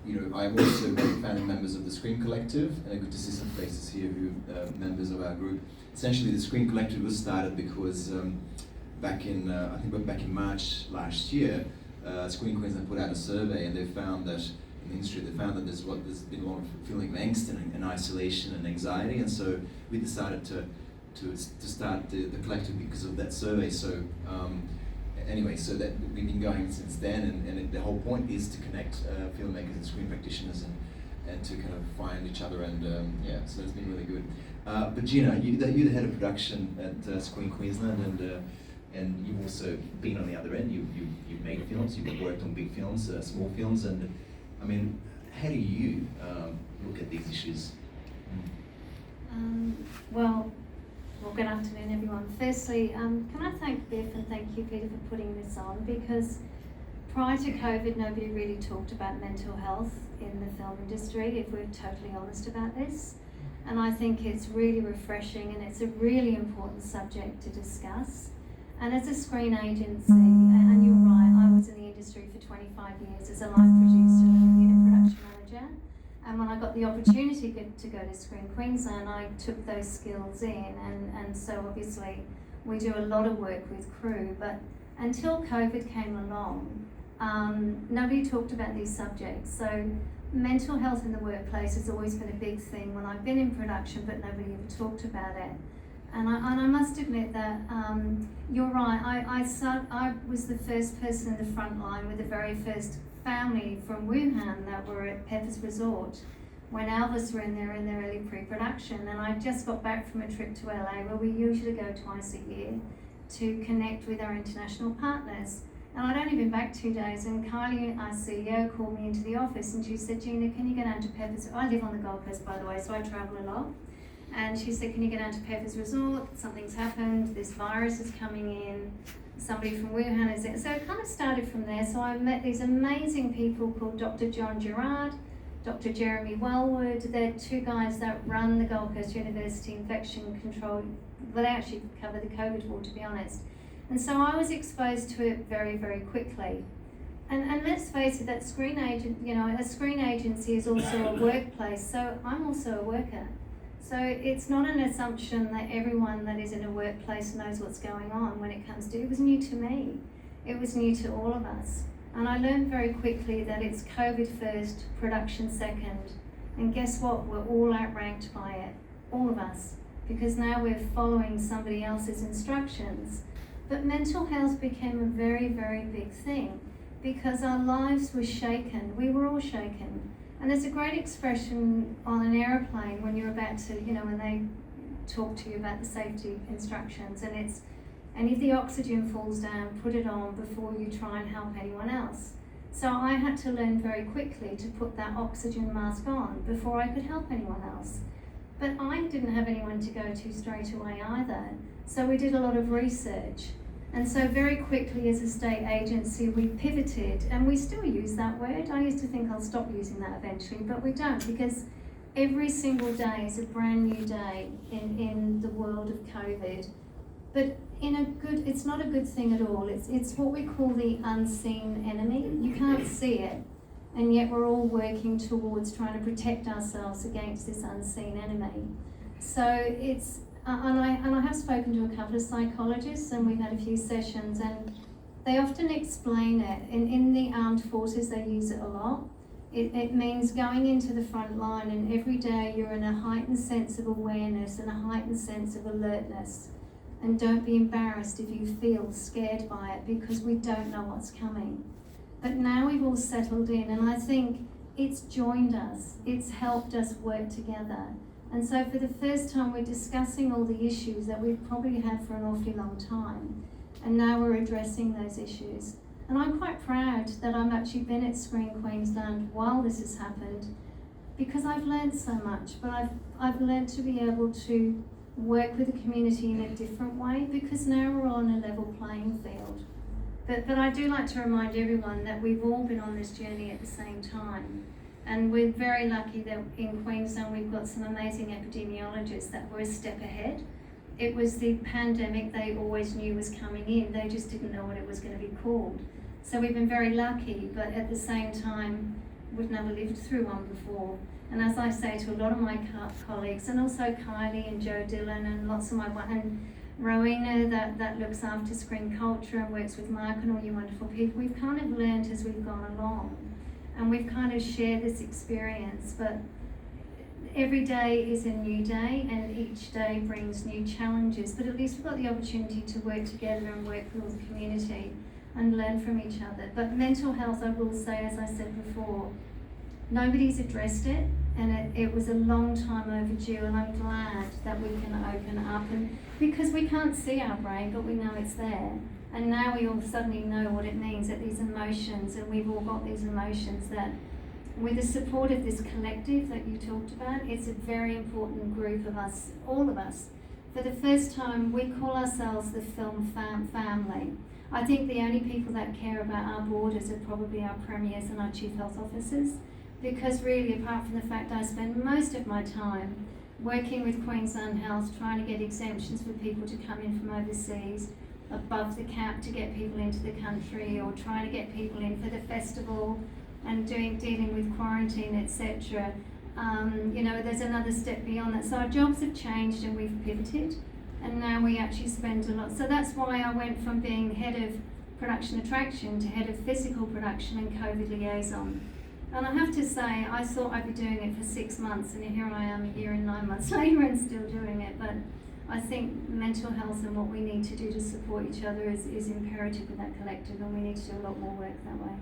I'm also founding members of the Screen Collective, and good to see some faces here who are members of our group. Essentially, the Screen Collective was started because back in March last year, Screen Queensland put out a survey, and they found that in the industry, there's been a lot of feeling of angst and isolation and anxiety, and so we decided to start the collective because of that survey. So anyway, so that we've been going since then, and the whole point is to connect filmmakers and screen practitioners and to kind of find each other, and so it's been really good. But Gina, you're the head of production at Screen Queensland, and you've also been on the other end. You've made films, you've worked on big films, small films, and I mean, how do you look at these issues? Well, good afternoon, everyone. Firstly, can I thank BIFF and thank you, Peter, for putting this on, because prior to COVID, nobody really talked about mental health in the film industry, if we're totally honest about this. And I think it's really refreshing, and it's a really important subject to discuss. And as a screen agency, and you're right, I was in the industry for 25 years as a line producer and a unit production manager. And when I got the opportunity to go to Screen Queensland, I took those skills in, and so obviously we do a lot of work with crew. But until COVID came along, nobody talked about these subjects. So mental health in the workplace has always been a big thing when I've been in production, but nobody ever talked about it. And I must admit that you're right. I was the first person in the front line with the very first family from Wuhan that were at Pepper's Resort when Elvis were in their early pre-production. And I just got back from a trip to LA, where we usually go twice a year to connect with our international partners. And I'd only been back 2 days, and Kylie, our CEO, called me into the office, and she said, "Gina, can you go down to Pepper's?" I live on the Gold Coast, by the way, so I travel a lot. And she said, "Can you get down to Pepper's Resort? Something's happened, this virus is coming in, somebody from Wuhan is there." So it kind of started from there. So I met these amazing people called Dr. John Gerard, Dr. Jeremy Wellwood. They're two guys that run the Gold Coast University Infection Control. Well, they actually cover the COVID ward, to be honest. And so I was exposed to it very, very quickly. And let's face it, that screen agent, a screen agency is also a workplace. So I'm also a worker. So it's not an assumption that everyone that is in a workplace knows what's going on when it comes to it. It was new to me. It was new to all of us. And I learned very quickly that it's COVID first, production second. And guess what? We're all outranked by it, all of us, because now we're following somebody else's instructions. But mental health became a very, very big thing because our lives were shaken. We were all shaken. And there's a great expression on an aeroplane when you're about to, when they talk to you about the safety instructions, and it's, and if the oxygen falls down, put it on before you try and help anyone else. So I had to learn very quickly to put that oxygen mask on before I could help anyone else. But I didn't have anyone to go to straight away either. So we did a lot of research. And so very quickly as a state agency, we pivoted, and we still use that word. I used to think I'll stop using that eventually, but we don't, because every single day is a brand new day in the world of COVID. But it's not a good thing at all. It's what we call the unseen enemy. You can't see it, and yet we're all working towards trying to protect ourselves against this unseen enemy. So it's, and I have spoken to a couple of psychologists, and we've had a few sessions, and they often explain it. In the armed forces, they use it a lot. It means going into the front line, and every day you're in a heightened sense of awareness and a heightened sense of alertness. And don't be embarrassed if you feel scared by it, because we don't know what's coming. But now we've all settled in, and I think it's joined us. It's helped us work together. And so for the first time, we're discussing all the issues that we've probably had for an awfully long time. And now we're addressing those issues. And I'm quite proud that I've actually been at Screen Queensland while this has happened, because I've learned so much, but I've learned to be able to work with the community in a different way, because now we're all on a level playing field. But I do like to remind everyone that we've all been on this journey at the same time. And we're very lucky that in Queensland we've got some amazing epidemiologists that were a step ahead. It was the pandemic they always knew was coming in, they just didn't know what it was going to be called. So we've been very lucky, but at the same time, we've never lived through one before. And as I say to a lot of my colleagues, and also Kylie and Joe Dillon and lots of and Rowena that looks after Screen Culture and works with Mark and all you wonderful people, we've kind of learned as we've gone along, and we've kind of shared this experience. But every day is a new day, and each day brings new challenges, but at least we've got the opportunity to work together and work with the community and learn from each other. But mental health, I will say, as I said before, nobody's addressed it, and it was a long time overdue, and I'm glad that we can open up, and because we can't see our brain, but we know it's there. And now we all suddenly know what it means, that these emotions, and we've all got these emotions, that with the support of this collective that you talked about, it's a very important group of us, all of us. For the first time, we call ourselves the film family. I think the only people that care about our borders are probably our premiers and our chief health officers, because really, apart from the fact I spend most of my time working with Queensland Health, trying to get exemptions for people to come in from overseas, above the cap to get people into the country, or trying to get people in for the festival, and dealing with quarantine, etc. There's another step beyond that. So our jobs have changed and we've pivoted, and now we actually spend a lot. So that's why I went from being head of production attraction to head of physical production and COVID liaison. And I have to say, I thought I'd be doing it for 6 months, and here I am a year and 9 months later and still doing it. But I think mental health and what we need to do to support each other is imperative with that collective, and we need to do a lot more work that way.